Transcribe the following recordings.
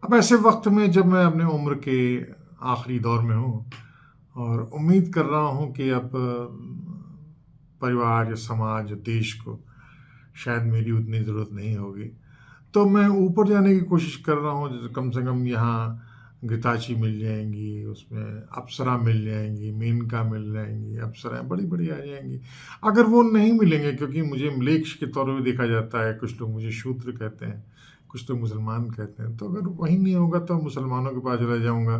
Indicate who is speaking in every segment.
Speaker 1: अब ऐसे वक्त में जब मैं अपने उम्र के आखिरी दौर में हूँ और उम्मीद कर रहा हूँ कि अब परिवार या समाज या देश को शायद मेरी उतनी ज़रूरत नहीं होगी, तो मैं ऊपर जाने की कोशिश कर रहा हूँ। जैसे कम से कम यहाँ घृताची मिल जाएंगी, उसमें अप्सरा मिल जाएंगी, मेनका मिल जाएंगी, अप्सराएं बड़ी बड़ी आ जाएंगी। अगर वो नहीं मिलेंगे, क्योंकि मुझे म्लेच्छ के तौर पे देखा जाता है, कुछ लोग मुझे शूद्र कहते हैं, कुछ लोग मुसलमान कहते हैं, तो अगर वही नहीं होगा तो मुसलमानों के पास चला जाऊँगा।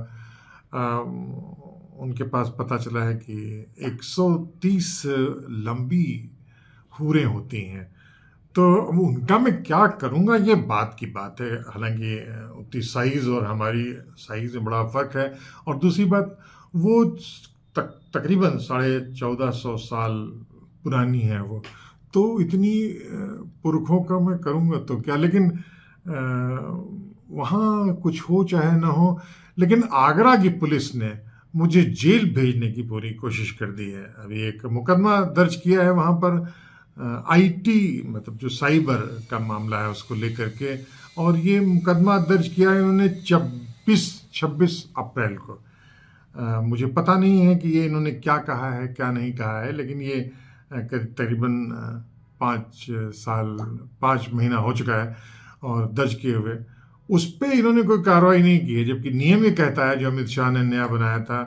Speaker 1: उनके पास पता चला है कि 130 लंबी हूरें होती हैं, तो अब उनका मैं क्या करूँगा, ये बात की बात है। हालांकि उतनी साइज़ और हमारी साइज़ में बड़ा फ़र्क है। और दूसरी बात, वो तकरीबन 1450 साल पुरानी है वो, तो इतनी पुरखों का मैं करूँगा तो क्या। लेकिन वहाँ कुछ हो चाहे ना हो, लेकिन आगरा की पुलिस ने मुझे जेल भेजने की पूरी कोशिश कर दी है। अभी एक मुकदमा दर्ज किया है वहाँ पर, आईटी मतलब जो साइबर का मामला है उसको लेकर के। और ये मुकदमा दर्ज किया है इन्होंने 26 अप्रैल को। मुझे पता नहीं है कि ये इन्होंने क्या कहा है क्या नहीं कहा है, लेकिन ये तकरीबन 5 साल 5 महीना हो चुका है और दर्ज किए हुए उस पर इन्होंने कोई कार्रवाई नहीं की है। जबकि नियम ये कहता है, जो अमित शाह ने नया बनाया था,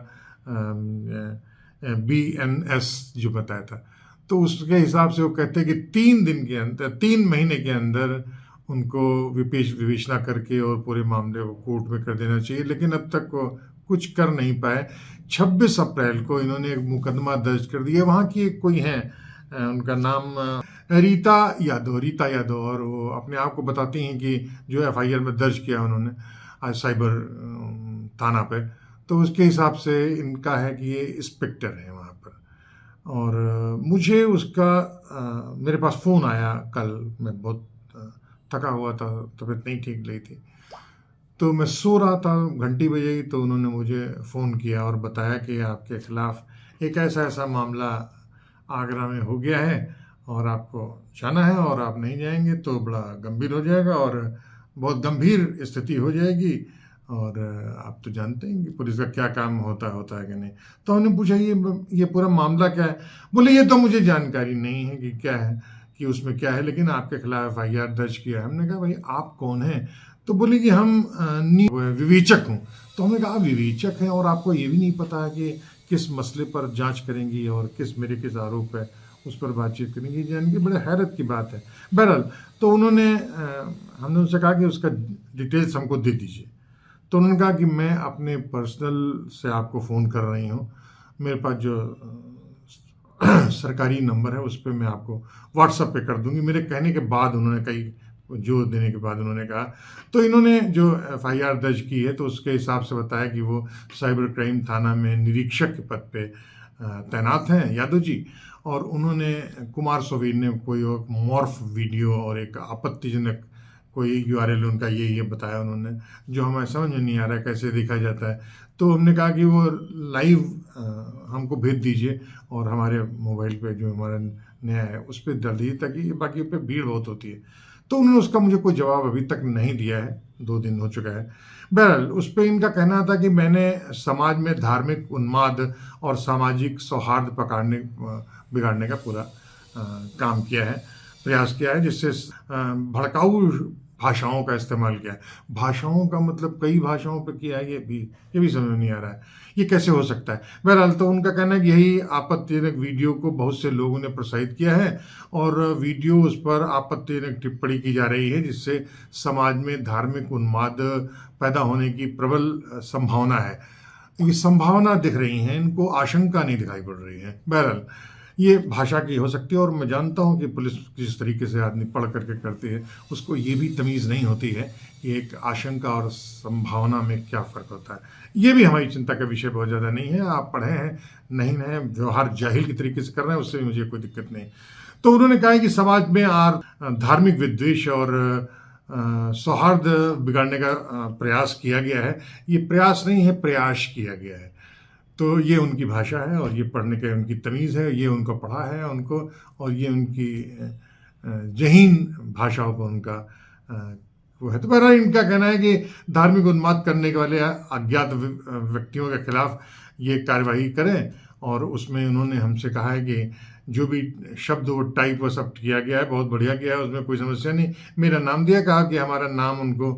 Speaker 1: BNS जो बताया था, तो उसके हिसाब से वो कहते हैं कि 3 दिन के अंदर, 3 महीने के अंदर उनको विवेचना करके और पूरे मामले को कोर्ट में कर देना चाहिए। लेकिन अब तक वो कुछ कर नहीं पाए। 26 अप्रैल को इन्होंने एक मुकदमा दर्ज कर दिया। वहाँ की एक कोई है, उनका नाम रीता यादव, और वो अपने आप को बताती हैं कि जो FIR में दर्ज किया उन्होंने आज साइबर थाना पे, तो उसके हिसाब से इनका है कि ये इंस्पेक्टर है वहाँ पर। और मुझे उसका मेरे पास फ़ोन आया कल। मैं बहुत थका हुआ था, तबीयत नहीं ठीक लगी थी, तो मैं सो रहा था, घंटी बजेगी तो उन्होंने मुझे फ़ोन किया और बताया कि आपके ख़िलाफ़ एक ऐसा ऐसा मामला आगरा में हो गया है और आपको जाना है, और आप नहीं जाएंगे तो बड़ा गंभीर हो जाएगा और बहुत गंभीर स्थिति हो जाएगी। और आप तो जानते हैं कि पुलिस का क्या काम होता है कि नहीं। तो हमने पूछा ये पूरा मामला क्या है। बोले ये तो मुझे जानकारी नहीं है कि क्या है, कि उसमें क्या है, लेकिन आपके खिलाफ FIR दर्ज किया है। हमने कहा भाई आप कौन हैं? तो बोले कि हम विवेचक हूँ। तो हमने कहा विवेचक हैं और आपको ये भी नहीं पता है कि किस मसले पर जांच करेंगी और किस आरोप है उस पर बातचीत करेंगी। जान के बड़े हैरत की बात है। बहरहाल, तो हमने उनसे कहा कि उसका डिटेल्स हमको दे दीजिए। तो उन्होंने कहा कि मैं अपने पर्सनल से आपको फ़ोन कर रही हूँ, मेरे पास जो सरकारी नंबर है उस पर मैं आपको व्हाट्सएप पे कर दूंगी। मेरे कहने के बाद उन्होंने कई जोर देने के बाद उन्होंने कहा, तो इन्होंने जो FIR दर्ज की है तो उसके हिसाब से बताया कि वो साइबर क्राइम थाना में निरीक्षक के पद पे तैनात हैं यादव जी। और उन्होंने कुमार सोवीन ने कोई मॉर्फ वीडियो और एक आपत्तिजनक कोई URL उनका ये बताया उन्होंने, जो हमें समझ में नहीं आ रहा है कैसे देखा जाता है। तो हमने कहा कि वो लाइव हमको भेज दीजिए और हमारे मोबाइल पे जो हमारा नया है उस पर डाल दीजिए, ताकि बाकी पे भीड़ बहुत होती है। तो उन्होंने उसका मुझे कोई जवाब अभी तक नहीं दिया है, 2 दिन हो चुका है। बहरहाल, उस पर इनका कहना था कि मैंने समाज में धार्मिक उन्माद और सामाजिक सौहार्द बिगाड़ने का पूरा काम किया है, प्रयास किया है, जिससे भड़काऊ भाषाओं का इस्तेमाल किया है। भाषाओं का मतलब कई भाषाओं पर किया है, ये भी समझ में नहीं आ रहा है, ये कैसे हो सकता है। बहरहाल, तो उनका कहना है कि यही आपत्तिजनक वीडियो को बहुत से लोगों ने प्रसारित किया है और वीडियो उस पर आपत्तिजनक टिप्पणी की जा रही है, जिससे समाज में धार्मिक उन्माद पैदा होने की प्रबल संभावना है। ये संभावना दिख रही है, इनको आशंका नहीं दिखाई पड़ रही है। बहरहाल, ये भाषा की हो सकती है और मैं जानता हूँ कि पुलिस जिस तरीके से आदमी पढ़ करके करती है उसको ये भी तमीज़ नहीं होती है कि एक आशंका और संभावना में क्या फ़र्क होता है। ये भी हमारी चिंता का विषय बहुत ज़्यादा नहीं है। आप पढ़े हैं नहीं हैं, व्यवहार जाहिल की तरीके से कर रहे हैं, उससे मुझे कोई दिक्कत नहीं। तो उन्होंने कहा कि समाज में धार्मिक विद्वेष और सौहार्द बिगाड़ने का प्रयास किया गया है। ये प्रयास नहीं है, प्रयास किया गया है। तो ये उनकी भाषा है और ये पढ़ने के उनकी तमीज़ है, ये उनको पढ़ा है उनको, और ये उनकी जहीन भाषाओं को उनका वो है। तो बहरहाल इनका कहना है कि धार्मिक उन्माद करने के वाले अज्ञात व्यक्तियों के खिलाफ ये कार्यवाही करें, और उसमें उन्होंने हमसे कहा है कि जो भी शब्द वो टाइप वो सब किया गया है बहुत बढ़िया किया है, उसमें कोई समस्या नहीं। मेरा नाम दिया, कहा कि हमारा नाम उनको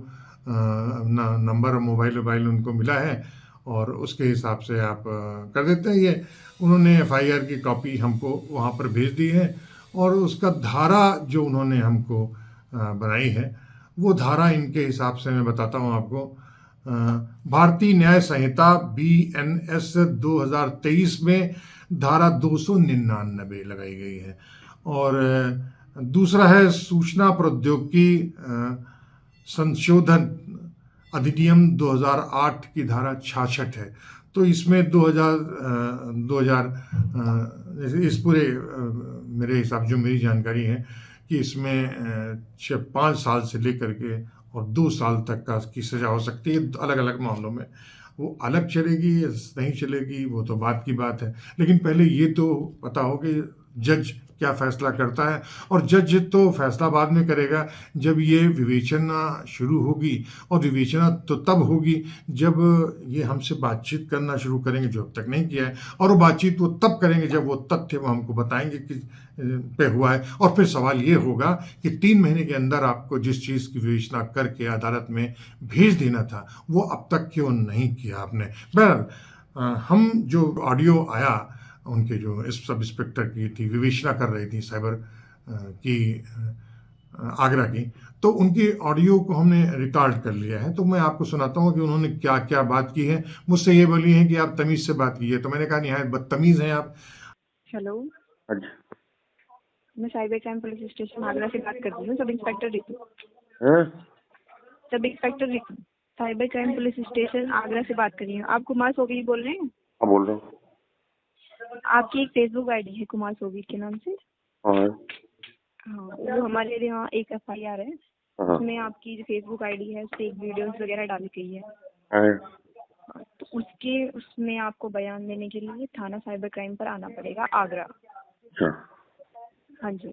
Speaker 1: नंबर और मोबाइल उनको मिला है और उसके हिसाब से आप कर देते हैं। ये उन्होंने एफआईआर की कॉपी हमको वहाँ पर भेज दी है, और उसका धारा जो उन्होंने हमको बनाई है वो धारा इनके हिसाब से मैं बताता हूँ आपको। भारतीय न्याय संहिता BNS 2023 में धारा 299 लगाई गई है। और दूसरा है सूचना प्रौद्योगिकी संशोधन अधिनियम 2008 की धारा 66 है। तो इसमें 2000 इस पूरे मेरे हिसाब जो मेरी जानकारी है कि इसमें 5 साल से लेकर के और 2 साल तक का की सज़ा हो सकती है अलग अलग मामलों में। वो अलग चलेगी या नहीं चलेगी वो तो बात की बात है, लेकिन पहले ये तो पता हो कि जज क्या फैसला करता है। और जज तो फैसला बाद में करेगा जब ये विवेचना शुरू होगी, और विवेचना तो तब होगी जब ये हमसे बातचीत करना शुरू करेंगे, जो अब तक नहीं किया है। और वो बातचीत वो तब करेंगे जब वो तथ्य वो हमको बताएंगे कि पे हुआ है। और फिर सवाल ये होगा कि 3 महीने के अंदर आपको जिस चीज़ की विवेचना करके अदालत में भेज देना था वो अब तक क्यों नहीं किया आपने। बहरहाल हम जो ऑडियो आया उनके जो इस सब इंस्पेक्टर की थी, विवेचना कर रही थी साइबर की आगरा की, तो उनकी ऑडियो को हमने रिकॉर्ड कर लिया है। तो मैं आपको सुनाता हूँ कि उन्होंने क्या क्या बात की है। मुझसे ये बोली है कि आप तमीज़ से बात कीजिए, तो मैंने कहा निहायत बदतमीज़ हैं आप।
Speaker 2: हेलो,
Speaker 3: अच्छा।
Speaker 2: मैं cyber crime police station Agra से बात कर रही हूँ। Sub inspector Ritu.
Speaker 3: हैं?
Speaker 2: Sub inspector Ritu, cyber crime police station Agra से बात कर रही हूँ। आप कुमार सोगी बोल रहे हैं?
Speaker 3: हाँ, बोल रहा हूँ।
Speaker 2: आपकी एक फेसबुक आईडी है कुमार सोगी के नाम से।
Speaker 3: हाँ
Speaker 2: हाँ, वो हमारे यहाँ एक FIR है,
Speaker 3: हाँ
Speaker 2: उसमें आपकी जो फेसबुक आईडी है उससे एक वीडियोस वगैरह डाली गई है।
Speaker 3: हाँ।
Speaker 2: तो उसमें आपको बयान देने के लिए थाना साइबर क्राइम पर आना पड़ेगा आगरा।
Speaker 3: अच्छा,
Speaker 2: हाँ जी,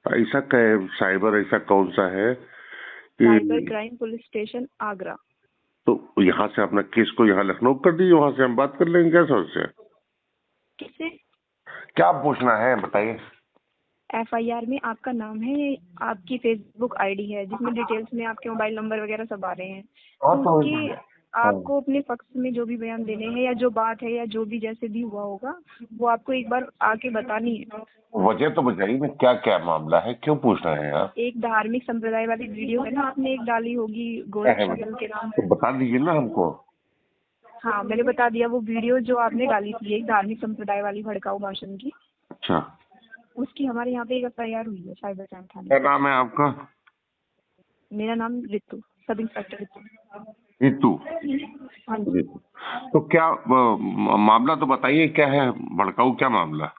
Speaker 3: ऐसा क्या साइबर ऐसा कौन सा है
Speaker 2: साइबर
Speaker 3: कि
Speaker 2: क्राइम पुलिस स्टेशन आगरा।
Speaker 3: तो यहाँ से अपना केस को यहाँ लखनऊ कर दीजिए, वहाँ से हम बात कर लेंगे। क्या समस्या है?
Speaker 2: किससे?
Speaker 3: क्या पूछना है बताइए।
Speaker 2: FIR में आपका नाम है, आपकी फेसबुक आईडी है जिसमें डिटेल्स में आपके मोबाइल नंबर वगैरह सब आ रहे हैं।
Speaker 3: हाँ
Speaker 2: तो
Speaker 3: तो
Speaker 2: उसके आपको अपने पक्ष में जो भी बयान देने हैं या जो बात है या जो भी जैसे भी हुआ होगा वो आपको एक बार आके बतानी है।
Speaker 3: वजह तो बताइए ना, क्या क्या मामला है, क्यों पूछ रहे हैं आप?
Speaker 2: एक धार्मिक संप्रदाय वाली वीडियो है ना, आपने एक डाली होगी
Speaker 3: क्या है
Speaker 2: गोरक्षगल के नाम
Speaker 3: तो
Speaker 2: से।
Speaker 3: बता दीजिए ना हमको।
Speaker 2: हाँ, मैंने बता दिया। वो वीडियो जो आपने डाली थी एक धार्मिक संप्रदाय वाली भड़काऊ भाषण की,
Speaker 3: अच्छा,
Speaker 2: उसकी हमारे यहाँ पे एक FIR हुई है साइबर क्राइम थाने।
Speaker 3: क्या नाम है आपका?
Speaker 2: मेरा नाम रितु, सब इंस्पेक्टर रितु।
Speaker 3: रीतू।
Speaker 2: हाँ जी।
Speaker 3: तो क्या मामला तो बताइए, क्या है भड़काऊ, क्या मामला?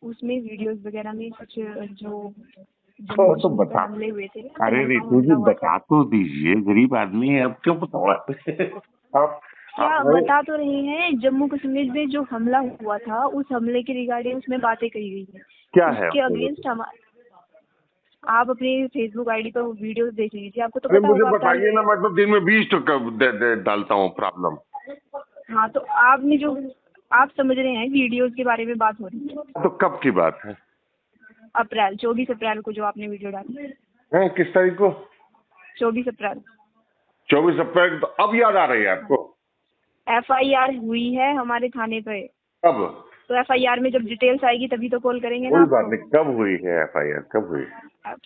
Speaker 2: उसमें वीडियोस वगैरह में कुछ जो
Speaker 3: तो बता।
Speaker 2: हमले हुए थे,
Speaker 3: अरे रीतू जी बता तो दीजिए, गरीब आदमी है, अब क्यों बता आप
Speaker 2: क्या बता तो रहे हैं। जम्मू कश्मीर में जो हमला हुआ था उस हमले के रिगार्डिंग उसमें बातें कही गई है।
Speaker 3: क्या है
Speaker 2: उसके अगेंस्ट हम आप अपनी फेसबुक आईडी पर वो वीडियो देख लीजिए, आपको तो
Speaker 3: अरे
Speaker 2: पता
Speaker 3: मुझे
Speaker 2: होगा।
Speaker 3: बताइए ना, मैं तो दिन में 20 डालता हूँ प्रॉब्लम।
Speaker 2: हाँ, तो आपने जो आप समझ रहे हैं वीडियोस के बारे में बात हो रही है।
Speaker 3: तो कब की बात है?
Speaker 2: 24 अप्रैल को जो आपने वीडियो डाली
Speaker 3: हैं, किस तारीख को?
Speaker 2: 24 अप्रैल।
Speaker 3: 24 अप्रैल। तो अब याद आ रही है आपको?
Speaker 2: FIR हुई है हमारे थाने पे।
Speaker 3: कब?
Speaker 2: तो FIR में जब डिटेल्स आएगी तभी तो कॉल करेंगे ना
Speaker 3: कोई बात
Speaker 2: आपको।
Speaker 3: नहीं, कब हुई है FIR, कब हुई?
Speaker 2: अब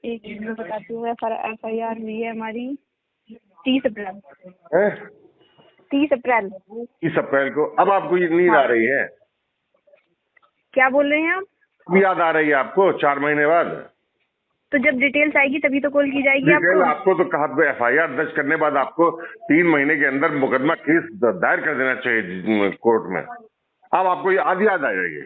Speaker 2: एक मिनट में बताती हूँ। FIR हुई है हमारी 30 अप्रैल।
Speaker 3: हैं?
Speaker 2: 30 अप्रैल।
Speaker 3: 30 अप्रैल को। अब आपको ये नींद आ रही है?
Speaker 2: क्या बोल रहे हैं आप?
Speaker 3: अब याद आ रही है आपको 4 महीने बाद?
Speaker 2: तो जब डिटेल्स आएगी तभी तो कॉल की जाएगी
Speaker 3: डिटेल
Speaker 2: आपको।
Speaker 3: आपको तो कहा FIR दर्ज करने बाद आपको 3 महीने के अंदर मुकदमा केस दायर कर देना चाहिए कोर्ट में। अब आपको ये आज याद आ जाएगी?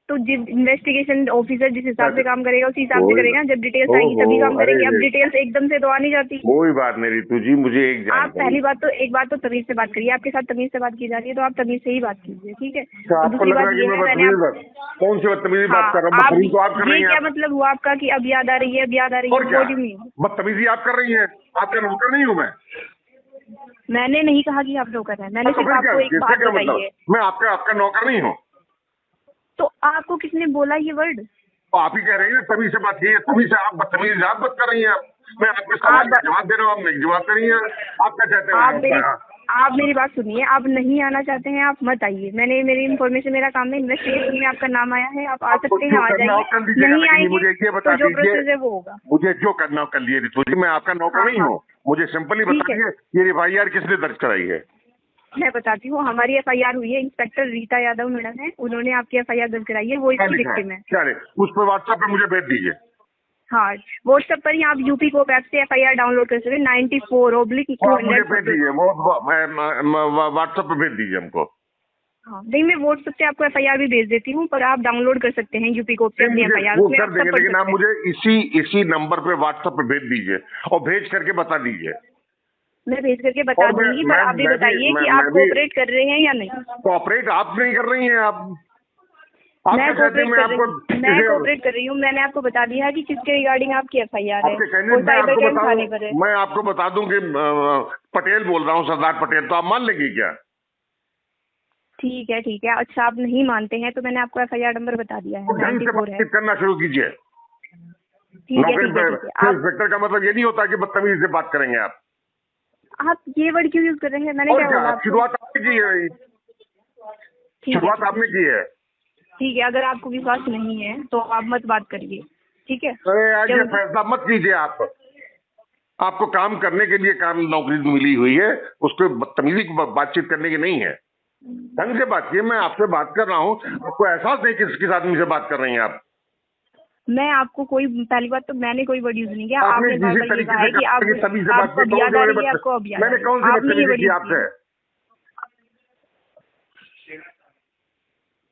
Speaker 2: तो जिस इन्वेस्टिगेशन ऑफिसर जिस हिसाब से काम करेगा उसी हिसाब से
Speaker 3: कोई-
Speaker 2: करेगा। जब डिटेल्स आएंगी तभी काम
Speaker 3: अरे
Speaker 2: करेंगे। अब
Speaker 3: रे।
Speaker 2: डिटेल्स एकदम से तो आ नहीं जाती।
Speaker 3: कोई बात नहीं रितु जी, मुझे एक
Speaker 2: आप
Speaker 3: जानकारी।
Speaker 2: पहली बात तो एक बात तो तमीज से बात करिए। आपके साथ तमीज से बात की जा रही है तो आप तमीज से ही बात कीजिए, ठीक है।
Speaker 3: अच्छा,
Speaker 2: और
Speaker 3: आपको
Speaker 2: दूसरी
Speaker 3: लग रहा
Speaker 2: बात
Speaker 3: है कि
Speaker 2: ये
Speaker 3: मैं
Speaker 2: है, मैंने
Speaker 3: बदतमीजी कौन सी बदतमीजी बात कर रहा हूँ?
Speaker 2: आप
Speaker 3: बदतमीजी तो आप कर रही
Speaker 2: ये
Speaker 3: हैं।
Speaker 2: क्या मतलब हुआ आपका कि अब याद आ रही है, अब याद आ रही
Speaker 3: और
Speaker 2: है?
Speaker 3: क्या
Speaker 2: What do you mean?
Speaker 3: बदतमीजी आप कर रही हैं? आपका नौकर नहीं हूँ मैं।
Speaker 2: मैंने नहीं कहा कि आप नौकर हैं। मैंने
Speaker 3: तो
Speaker 2: सिर्फ
Speaker 3: फिर क्या,
Speaker 2: आपको एक
Speaker 3: इससे
Speaker 2: बात
Speaker 3: क्या
Speaker 2: बताई
Speaker 3: मतलब?
Speaker 2: है।
Speaker 3: मैं आपका नौकर नहीं हूँ।
Speaker 2: तो आपको किसने बोला ये वर्ड?
Speaker 3: तो आप ही कह रही हैं तमीज से बात कीजिए, तमीज से आप बदतमीजी आप बात कर रही हैं। मैं आपके सवाल का जवाब दे रहा हूँ, आप नहीं जवाब कर रही हैं। आप क्या चाहते हैं?
Speaker 2: आप मेरी बात सुनिए। आप नहीं आना चाहते हैं, आप मत आइए। मेरी इन्फॉर्मेशन, मेरा काम है, इन्वेस्टिगेशन में आपका नाम आया है, आप आ सकते हैं, आ जाइए। नहीं आएंगे
Speaker 3: मुझे ये बता
Speaker 2: तो जो
Speaker 3: दीजिए,
Speaker 2: प्रोसेस है वो होगा।
Speaker 3: मुझे जो करना हो कर लिए रितु जी, मैं आपका नौकर
Speaker 2: हाँ,
Speaker 3: नहीं
Speaker 2: हाँ।
Speaker 3: हूँ। मुझे सिंपली
Speaker 2: ठीक है।
Speaker 3: बताइए ये FIR किसने दर्ज कराई है?
Speaker 2: मैं बताती हूँ। हमारी FIR हुई है, इंस्पेक्टर रीता यादव मैडम है, उन्होंने आपकी FIR दर्ज कराई है। वो
Speaker 3: क्या
Speaker 2: इसकी
Speaker 3: लिखा है?
Speaker 2: विक्टिम है।
Speaker 3: क्या है? उस पर WhatsApp पे मुझे भेज दीजिए।
Speaker 2: हाँ, व्हाट्सएप पर ही आप यूपी कोप ऐप से FIR डाउनलोड कर सकते हैं। 94/200।
Speaker 3: आप मुझे भेज दीजिए, वो WhatsApp पे भेज दीजिए हमको।
Speaker 2: हाँ, नहीं, मैं व्हाट्सएप से आपको FIR भी भेज देती हूँ, पर आप डाउनलोड कर सकते हैं यूपी कोप से अपनी
Speaker 3: मुझे
Speaker 2: FIR।
Speaker 3: वो
Speaker 2: उसमें
Speaker 3: कर
Speaker 2: आप सब
Speaker 3: देंगे,
Speaker 2: पढ़
Speaker 3: लेकिन आप
Speaker 2: सकते हैं।
Speaker 3: मुझे इसी नंबर पे WhatsApp पे भेज दीजिए और भेज करके बता दीजिए।
Speaker 2: मैं भेज करके बता
Speaker 3: और मैं-
Speaker 2: दूंगी, पर
Speaker 3: मैं-
Speaker 2: आप भी
Speaker 3: मैं भी-
Speaker 2: बताइए
Speaker 3: मैं-
Speaker 2: कि
Speaker 3: मैं
Speaker 2: आप
Speaker 3: भी-
Speaker 2: कोऑपरेट कर रहे हैं या नहीं।
Speaker 3: कोऑपरेट आप नहीं कर रही हैं। आप
Speaker 2: मैं
Speaker 3: क्या चाहते हैं?
Speaker 2: कोऑपरेट
Speaker 3: मैं
Speaker 2: कर रही
Speaker 3: आपको
Speaker 2: हूँ। मैं कोऑपरेट कर रही हूँ। मैंने आपको बता दिया है कि किसके रिगार्डिंग आपकी FIR है।
Speaker 3: आपके कहने
Speaker 2: वो
Speaker 3: मैं
Speaker 2: साइबर
Speaker 3: आपको
Speaker 2: क्राइम थाने पर है।
Speaker 3: बताऊं, मैं आपको बता दूं कि पटेल बोल रहा हूँ, सरदार पटेल, तो आप मान लेंगे क्या?
Speaker 2: ठीक है, ठीक है। अच्छा, आप नहीं मानते हैं तो मैंने आपको FIR नंबर बता दिया है,
Speaker 3: तो ढंग से
Speaker 2: 94 है।
Speaker 3: बातचीत करना शुरू कीजिए।
Speaker 2: ठीक है,
Speaker 3: नौकरी
Speaker 2: ठीक है, ठीक है।
Speaker 3: इंस्पेक्टर का मतलब ये नहीं होता कि बदतमीजी से बात करेंगे आप।
Speaker 2: आप ये वर्ड क्यों यूज कर रहे हैं? मैंने
Speaker 3: और
Speaker 2: क्या
Speaker 3: क्या,
Speaker 2: बोला आपको?
Speaker 3: शुरुआत आपने की है,
Speaker 2: ठीक है,
Speaker 3: शुरुआत आपने की है।
Speaker 2: ठीक है। अगर आपको विश्वास नहीं है तो आप मत बात करिए, ठीक है।
Speaker 3: अरे यार, ये
Speaker 2: जब-
Speaker 3: फैसला मत कीजिए आप। आपको काम करने के लिए काम नौकरी मिली हुई है, उसको बदतमीजी की बातचीत करने की नहीं है। ढंग से बात कीजिए। मैं आपसे बात कर रहा हूँ, आपको एहसास नहीं कि किस आदमी से बात कर रही हैं आप।
Speaker 2: मैं आपको कोई, पहली बात तो मैंने कोई वर्ड यूज नहीं किया।
Speaker 3: आपने
Speaker 2: आपने
Speaker 3: जिस
Speaker 2: बार बार ये
Speaker 3: तरीके
Speaker 2: कहा है
Speaker 3: से
Speaker 2: कि आप
Speaker 3: तमीज से बात
Speaker 2: आपको अब
Speaker 3: की,
Speaker 2: याद आ रही है, आपको अब याद आ
Speaker 3: मैंने
Speaker 2: रही है।
Speaker 3: कौन सी
Speaker 2: आपने ये
Speaker 3: बदतमीजी
Speaker 2: वर्ड
Speaker 3: की
Speaker 2: यूज
Speaker 3: आपसे?
Speaker 2: किया।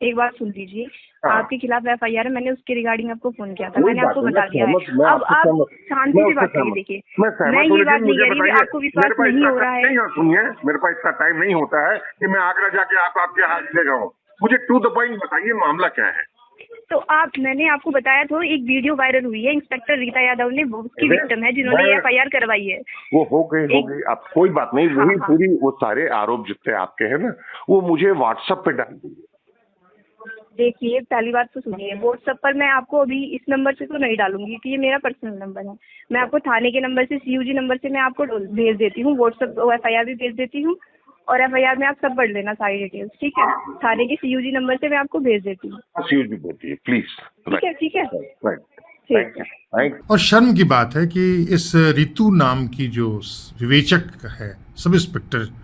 Speaker 2: एक बात सुन लीजिए।
Speaker 3: हाँ।
Speaker 2: आपके खिलाफ FIR है, मैंने उसके रिगार्डिंग आपको फोन किया था,
Speaker 3: कोई
Speaker 2: मैंने
Speaker 3: बात
Speaker 2: आपको
Speaker 3: नहीं,
Speaker 2: बता
Speaker 3: मैं
Speaker 2: दिया है।
Speaker 3: सहमत- मैं
Speaker 2: अब
Speaker 3: आपसे
Speaker 2: आप
Speaker 3: सहमत-
Speaker 2: शांति
Speaker 3: मैं
Speaker 2: से
Speaker 3: उससे
Speaker 2: बात करिए।
Speaker 3: सहमत-
Speaker 2: देखिए,
Speaker 3: मैं सहमत
Speaker 2: मैं
Speaker 3: हूँ,
Speaker 2: ये बात
Speaker 3: लेकिन
Speaker 2: नहीं
Speaker 3: मुझे
Speaker 2: कह रही हूँ,
Speaker 3: बताइए,
Speaker 2: आपको
Speaker 3: मेरे
Speaker 2: विश्वास
Speaker 3: पास
Speaker 2: नहीं
Speaker 3: इतना
Speaker 2: हो रहा है।
Speaker 3: नहीं है, सुनिए, मेरे पास इतना टाइम नहीं होता है कि मैं आगरा जाके आपके हाथ ले जाऊँ। मुझे टू द पॉइंट बताइए, मामला क्या है?
Speaker 2: तो मैंने आपको बताया था, एक वीडियो वायरल हुई है, इंस्पेक्टर रीता यादव ने, वो उसकी
Speaker 3: अरे,
Speaker 2: विक्टिम है जिन्होंने
Speaker 3: मैं-
Speaker 2: FIR करवाई है।
Speaker 3: वो हो गई अब कोई बात नहीं।
Speaker 2: हाँ,
Speaker 3: वही
Speaker 2: हाँ।
Speaker 3: पूरी वो सारे आरोप जितने आपके हैं ना, वो मुझे WhatsApp पे डाल दीजिए।
Speaker 2: देखिए, पहली बात तो सुनिए, व्हाट्सएप पर मैं आपको अभी इस नंबर से तो नहीं डालूंगी कि ये मेरा पर्सनल नंबर है। मैं आपको थाने के नंबर से, CUG नंबर से मैं आपको भेज देती हूँ, व्हाट्सएप FIR भी भेज देती हूँ, और FIR में आप सब पढ़ लेना सारी डिटेल्स, ठीक है। थाने के CUG नंबर से मैं आपको भेज देती हूँ,
Speaker 3: CUG बोलिए प्लीज।
Speaker 2: ठीक है, ठीक है,
Speaker 3: राइट,
Speaker 2: ठीक है।
Speaker 3: थैंक।
Speaker 1: और शर्म की बात है कि इस रितु नाम की जो विवेचक है, सब इंस्पेक्टर,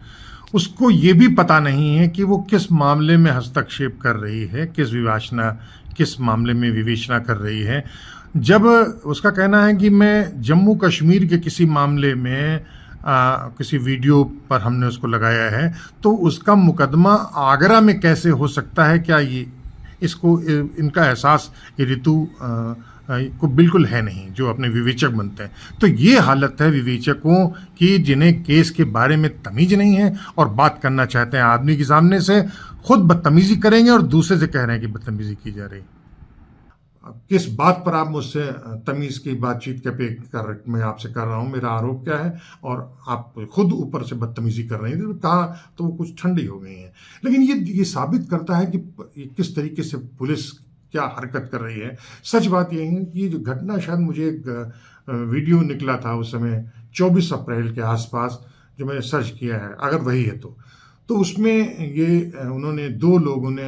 Speaker 1: उसको ये भी पता नहीं है कि वो किस मामले में हस्तक्षेप कर रही है, किस मामले में विवेचना कर रही है। जब उसका कहना है कि मैं जम्मू कश्मीर के किसी मामले में किसी वीडियो पर हमने उसको लगाया है, तो उसका मुकदमा आगरा में कैसे हो सकता है? क्या ये इसको इनका एहसास ये रितु को बिल्कुल है नहीं, जो अपने विवेचक बनते हैं। तो ये हालत है विवेचकों की, जिन्हें केस के बारे में तमीज नहीं है और बात करना चाहते हैं आदमी के सामने से, खुद बदतमीजी करेंगे और दूसरे से कह रहे हैं कि बदतमीजी की जा रही। अब किस बात पर आप मुझसे तमीज की बातचीत मैं आपसे कर रहा हूँ, मेरा आरोप क्या है, और आप खुद ऊपर से बदतमीजी कर रही हैं, कहा तो वो कुछ ठंडी हो गई हैं। लेकिन ये साबित करता है कि किस तरीके से पुलिस क्या हरकत कर रही है। सच बात यही है कि ये जो घटना, शायद मुझे एक वीडियो निकला था उस समय 24 अप्रैल के आसपास, जो मैंने सर्च किया है, अगर वही है तो उसमें ये उन्होंने 2 लोगों ने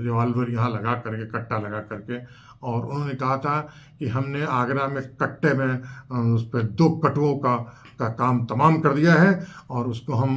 Speaker 1: रिवॉल्वर यहाँ लगा करके, कट्टा लगा करके, और उन्होंने कहा था कि हमने आगरा में कट्टे में उस पर 2 कटुओं का काम तमाम कर दिया है और उसको हम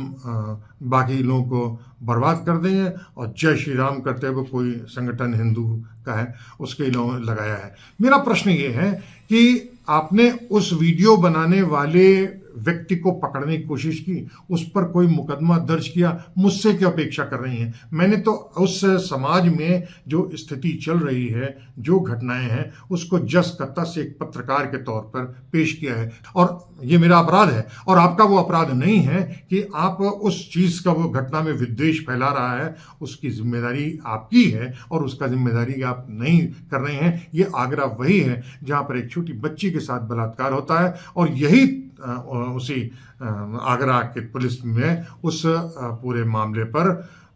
Speaker 1: बाकी लोगों को बर्बाद कर देंगे, और जय श्री राम करते हुए कोई संगठन हिंदू का है उसके लगाया है। मेरा प्रश्न ये है कि आपने उस वीडियो बनाने वाले व्यक्ति को पकड़ने की कोशिश की, उस पर कोई मुकदमा दर्ज किया, मुझसे क्या अपेक्षा कर रही हैं? मैंने तो उस समाज में जो स्थिति चल रही है, जो घटनाएं हैं, उसको जस कत्ता से एक पत्रकार के तौर पर पेश किया है, और ये मेरा अपराध है और आपका वो अपराध नहीं है कि आप उस चीज का, वो घटना में विद्वेष फैला रहा है, उसकी जिम्मेदारी आपकी है और उसका जिम्मेदारी आप नहीं कर रहे हैं। ये आगरा वही है जहां पर एक छोटी बच्ची के साथ बलात्कार होता है और यही उसी आगरा के पुलिस में उस पूरे मामले पर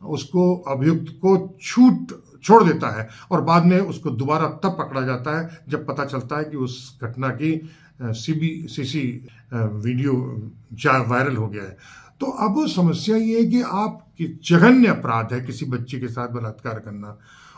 Speaker 1: उसको, अभियुक्त को छोड़ देता है और बाद में उसको दोबारा तब पकड़ा जाता है जब पता चलता है कि उस घटना की सीसी वीडियो वायरल हो गया है। तो अब समस्या ये है कि आप जघन्य अपराध है किसी बच्चे के साथ बलात्कार करना,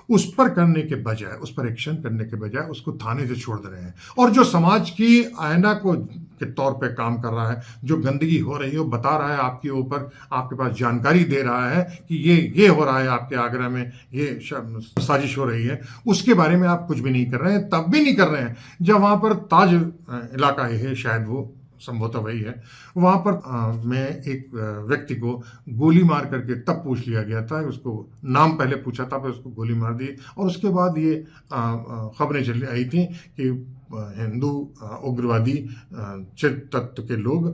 Speaker 1: उस पर करने के बजाय, उस पर एक्शन करने के बजाय उसको थाने से छोड़ दे रहे हैं। और जो समाज की आईना को के तौर पे काम कर रहा है, जो गंदगी हो रही है वो बता रहा है आपके ऊपर, आपके पास जानकारी दे रहा है कि ये हो रहा है आपके आगरा में, ये साजिश हो रही है, उसके बारे में आप कुछ भी नहीं कर रहे हैं। तब भी नहीं कर रहे हैं जब वहाँ पर ताज इलाका है, शायद वो संभवतः वही है, वहाँ पर मैं एक व्यक्ति को गोली मार करके तब पूछ लिया गया था, उसको नाम पहले पूछा था, फिर उसको गोली मार दी, और उसके बाद ये खबरें चली आई थी कि हिंदू उग्रवादी तत्व के लोग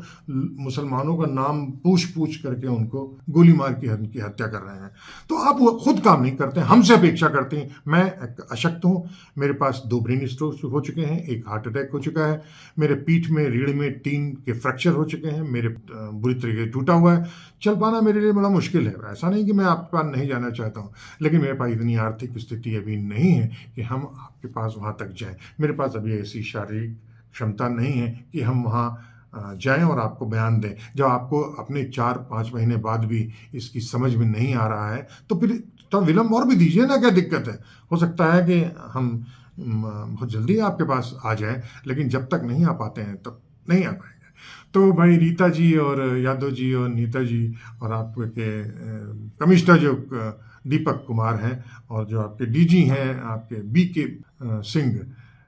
Speaker 1: मुसलमानों का नाम पूछ करके उनको गोली मार की हत्या कर रहे हैं। तो आप वो खुद काम नहीं करते, हमसे अपेक्षा करते हैं। मैं अशक्त हूँ, मेरे पास 2 ब्रेन स्ट्रोक हो चुके हैं, 1 हार्ट अटैक हो चुका है, मेरे पीठ में, रीढ़ में 3 के फ्रैक्चर हो चुके हैं, मेरे बुरी तरीके टूटा हुआ है, चल पाना मेरे लिए बड़ा मुश्किल है। ऐसा नहीं कि मैं आपके पास नहीं जाना चाहता हूँ, लेकिन मेरे पास इतनी आर्थिक स्थिति अभी नहीं है कि हम आपके पास वहाँ तक जाएं। मेरे पास अभी ऐसी शारीरिक क्षमता नहीं है कि हम वहाँ जाएं और आपको बयान दें। जब आपको अपने 4-5 महीने बाद भी इसकी समझ में नहीं आ रहा है तो फिर थोड़ा विलम्ब और भी दीजिए ना, क्या दिक्कत है? हो सकता है कि हम बहुत जल्दी आपके पास आ जाएं, लेकिन जब तक नहीं आ पाते हैं तब नहीं आ पाएंगे। तो भाई रीता जी और यादव जी और नीता जी और आपके कमिश्नर जो दीपक कुमार हैं और जो आपके डीजी हैं आपके BK सिंह,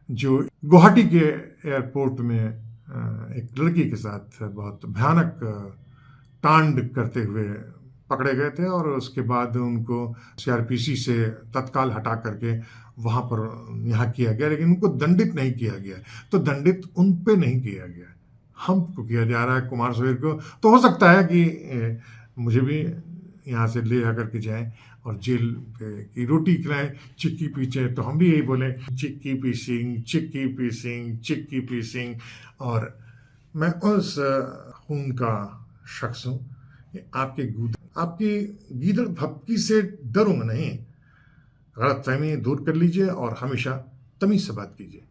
Speaker 1: जो गुवाहाटी के एयरपोर्ट में एक लड़की के साथ बहुत भयानक कांड करते हुए पकड़े गए थे और उसके बाद उनको CRPC से तत्काल हटा करके वहाँ पर यहाँ किया गया, लेकिन उनको दंडित नहीं किया गया। तो दंडित उन पे नहीं किया गया, हमको किया जा रहा है, कुमार सुहेर को। तो हो सकता है कि मुझे भी यहाँ से ले जाकर के जाएं और जेल की रोटी खिलाएं, चिक्की पीछे, तो हम भी यही बोलें, चिक्की पी सिंह, चिक्की पी सिंह, चिक्की पी सिंह। और मैं उस खून का शख्स हूँ कि आपकी गीदड़ भपकी से डरूंगा नहीं। गलतफहमी दूर कर लीजिए और हमेशा तमीज़ से बात कीजिए।